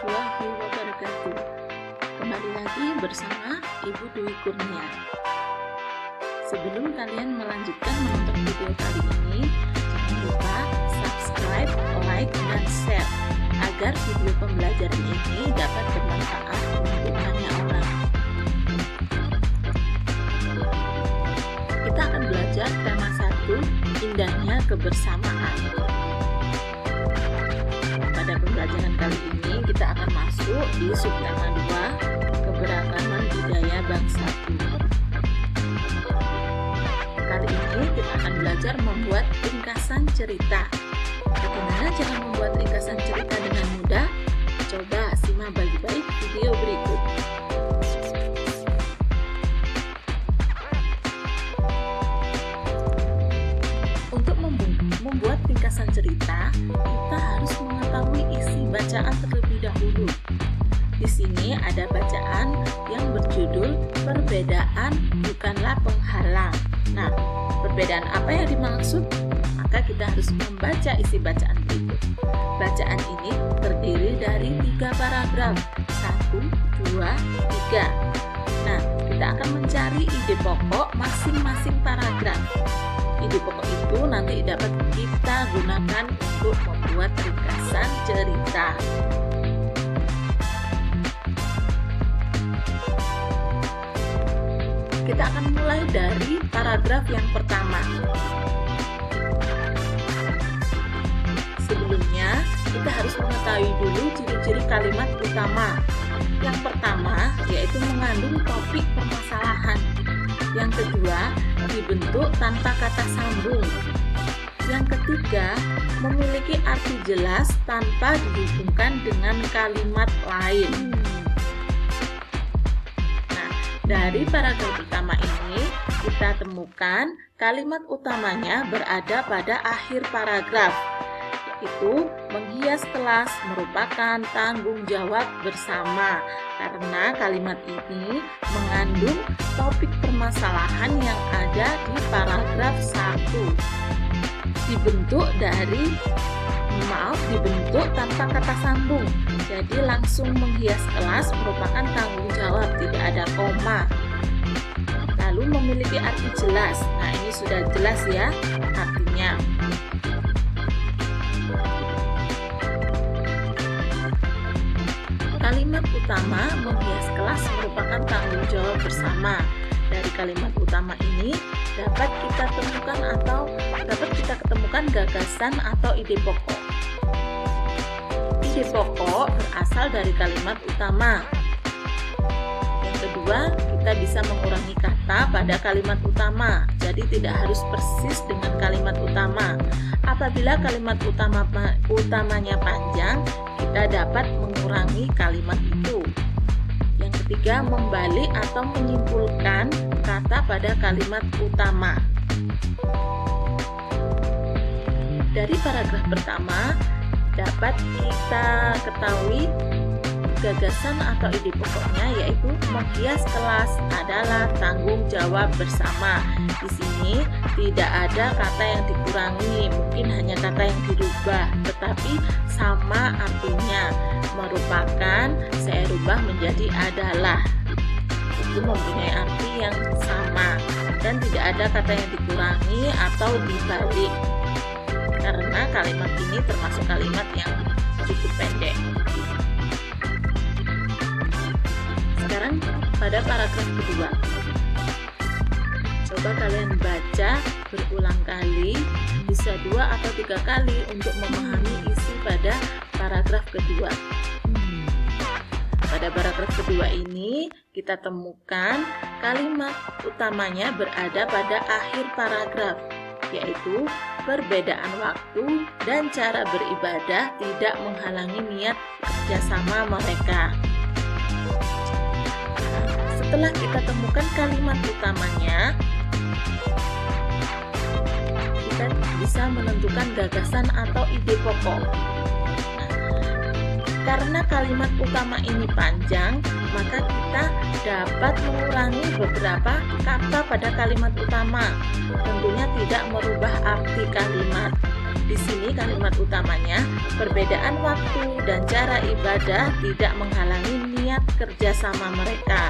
warahmatullahi wabarakatuh. Kembali lagi bersama Ibu Dwi Kurnia. Sebelum kalian melanjutkan menonton video kali ini, jangan lupa subscribe, like, dan share agar video pembelajaran ini dapat bermanfaat untuk banyak orang. Kita akan belajar tema 1, indahnya kebersamaan. Pada pembelajaran kali ini kita akan masuk di subtema 2, keberagaman budaya bangsaku. Kali ini kita akan belajar membuat ringkasan cerita. Bagaimana cara membuat ringkasan cerita dengan mudah? Coba simak baik-baik video berikut. Untuk membuat ringkasan cerita, kita harus mengetahui isi bacaan terlebih dahulu. Di sini ada bacaan yang berjudul perbedaan bukanlah penghalang. Nah, perbedaan apa yang dimaksud? Maka kita harus membaca isi bacaan berikut. Bacaan ini terdiri dari 3 paragraf, 1, 2, 3. Nah, kita akan mencari ide pokok masing-masing paragraf. Ide pokok itu nanti dapat kita gunakan untuk membuat ringkasan cerita. Kita akan mulai dari paragraf yang pertama. Sebelumnya, kita harus mengetahui dulu ciri-ciri kalimat utama. Yang pertama, yaitu mengandung topik permasalahan. Yang kedua, dibentuk tanpa kata sambung. Yang ketiga, memiliki arti jelas tanpa dihubungkan dengan kalimat lain. Nah, dari paragraf utama ini, kita temukan kalimat utamanya berada pada akhir paragraf, yaitu menghias kelas merupakan tanggung jawab bersama, karena kalimat ini mengandung topik permasalahan yang ada di paragraf 1. Dibentuk tanpa kata sambung, jadi langsung menghias kelas merupakan tanggung jawab, tidak ada koma. Lalu memiliki arti jelas. Nah, ini sudah jelas ya artinya. Kalimat utama menghias kelas merupakan tanggung jawab bersama. Dari kalimat utama ini dapat kita ketemukan gagasan atau ide pokok. Ide pokok berasal dari kalimat utama. Yang kedua, kita bisa mengurangi kata pada kalimat utama, jadi tidak harus persis dengan kalimat utama. Apabila kalimat utamanya panjang, kita dapat mengurangi kalimat itu. Yang ketiga, membalik atau menyimpulkan kata pada kalimat utama. Dari paragraf pertama dapat kita ketahui gagasan atau ide pokoknya, yaitu menghias kelas adalah tanggung jawab bersama. Di sini tidak ada kata yang dikurangi, mungkin hanya kata yang dirubah, tetapi sama artinya. Merupakan saya rubah menjadi adalah. Itu mempunyai arti yang sama dan tidak ada kata yang dikurangi atau dibalik. Karena kalimat ini termasuk kalimat yang cukup pendek. Sekarang pada paragraf kedua, coba kalian baca berulang kali, bisa 2 atau 3 kali untuk memahami isi pada paragraf kedua. Pada paragraf kedua ini kita temukan kalimat utamanya berada pada akhir paragraf, yaitu perbedaan waktu dan cara beribadah tidak menghalangi niat kerjasama mereka. Setelah kita temukan kalimat utamanya, kita bisa menentukan gagasan atau ide pokok. Karena kalimat utama ini panjang, maka kita dapat mengurangi beberapa kata pada kalimat utama. Tentunya tidak merubah arti kalimat. Di sini kalimat utamanya, perbedaan waktu dan cara ibadah tidak menghalangi niat kerjasama mereka.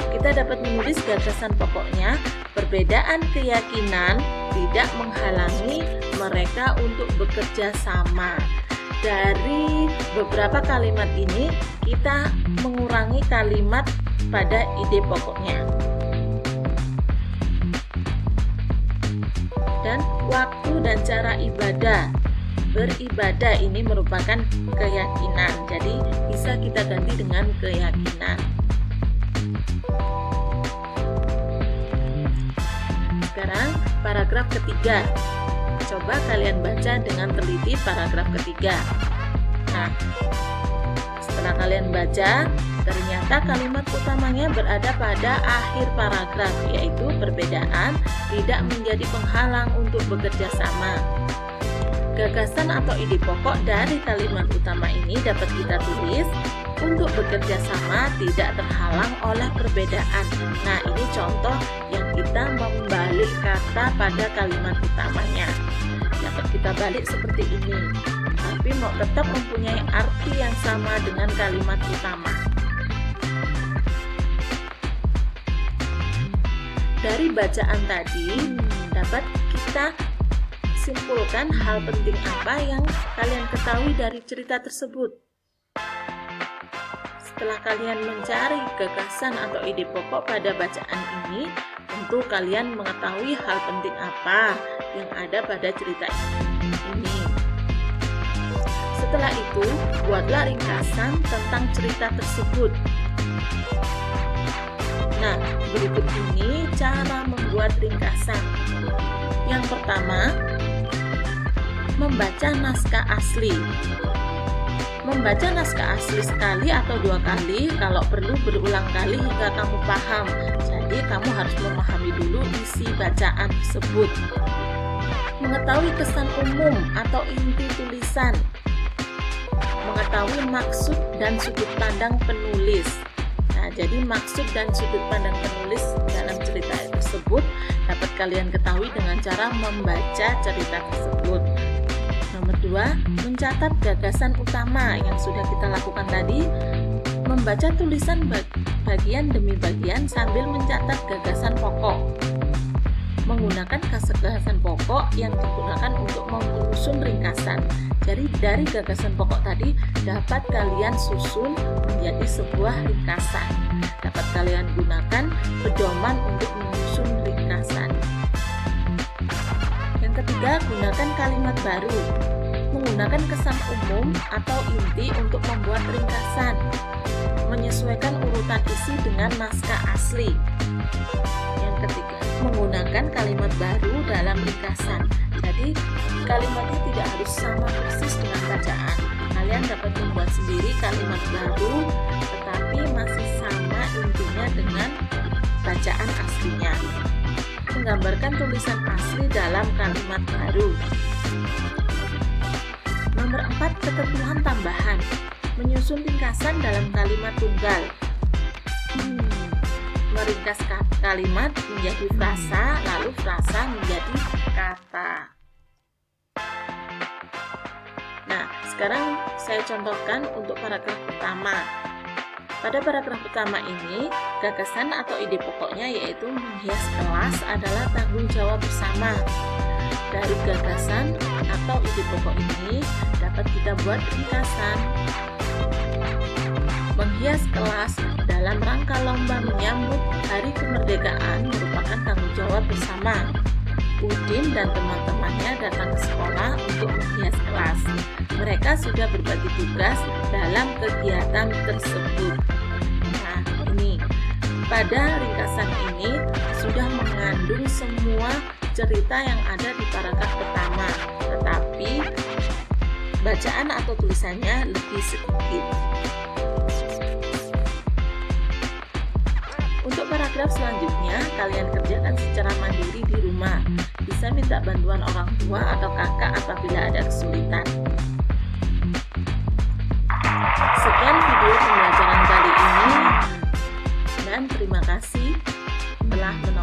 Kita dapat menulis gagasan pokoknya, perbedaan keyakinan tidak menghalangi mereka untuk bekerja sama. Dari beberapa kalimat ini, kita mengurangi kalimat pada ide pokoknya. Dan waktu dan cara ibadah. Beribadah ini merupakan keyakinan, jadi bisa kita ganti dengan keyakinan. Sekarang paragraf ketiga. Coba kalian baca dengan teliti paragraf ketiga. Nah, setelah kalian baca, ternyata kalimat utamanya berada pada akhir paragraf, yaitu perbedaan tidak menjadi penghalang untuk bekerja sama. Gagasan atau ide pokok dari kalimat utama ini dapat kita tulis, untuk bekerja sama tidak terhalang oleh perbedaan. Nah, ini contoh yang kita membalik kata pada kalimat utamanya. Dapat kita balik seperti ini, tapi mau tetap mempunyai arti yang sama dengan kalimat utama. Dari bacaan tadi dapat kita simpulkan hal penting apa yang kalian ketahui dari cerita tersebut. Setelah kalian mencari gagasan atau ide pokok pada bacaan ini, tentu kalian mengetahui hal penting apa yang ada pada cerita ini. Setelah itu, buatlah ringkasan tentang cerita tersebut. Nah, berikut ini cara membuat ringkasan. Yang pertama, membaca naskah asli. Membaca naskah asli sekali atau dua kali, kalau perlu berulang kali hingga kamu paham. Jadi kamu harus memahami dulu isi bacaan tersebut. Mengetahui kesan umum atau inti tulisan. Mengetahui maksud dan sudut pandang penulis. Nah, jadi maksud dan sudut pandang penulis dalam cerita tersebut dapat kalian ketahui dengan cara membaca cerita tersebut. Nomor 2, mencatat gagasan utama yang sudah kita lakukan tadi. Membaca tulisan bagian demi bagian sambil mencatat gagasan pokok. Menggunakan gagasan pokok yang digunakan untuk menyusun ringkasan. Jadi dari gagasan pokok tadi dapat kalian susun menjadi sebuah ringkasan. Dapat kalian gunakan pedoman untuk menyusun ringkasan. Yang ketiga, gunakan kalimat baru. Menggunakan kesan umum atau inti untuk membuat ringkasan. Menyesuaikan urutan isi dengan naskah asli. Yang ketiga, menggunakan kalimat baru dalam ringkasan. Jadi kalimatnya tidak harus sama persis dengan bacaan. Kalian dapat membuat sendiri kalimat baru, tetapi masih sama intinya dengan bacaan aslinya. Menggambarkan tulisan asli dalam kalimat baru. Nomor 4, ketentuan tambahan. Menyusun ringkasan dalam kalimat tunggal. Meringkas kalimat menjadi frasa, lalu frasa menjadi kata. Nah, sekarang saya contohkan untuk paragraf pertama. Pada paragraf pertama ini, gagasan atau ide pokoknya yaitu menghias kelas adalah tanggung jawab bersama. Dari gagasan atau ide pokok ini dapat kita buat ringkasan. Menghias kelas dalam rangka lomba menyambut Hari Kemerdekaan merupakan tanggung jawab bersama. Udin dan teman-temannya datang ke sekolah untuk menghias kelas. Mereka sudah berbagi tugas dalam kegiatan tersebut. Nah, ini pada ringkasan ini sudah mengandung semua cerita yang ada di paragraf pertama, tetapi bacaan atau tulisannya lebih sedikit. Untuk paragraf selanjutnya, kalian kerjakan secara mandiri di rumah. Bisa minta bantuan orang tua atau kakak apabila ada kesulitan. Sekian video pembelajaran kali ini, dan terima kasih telah menonton.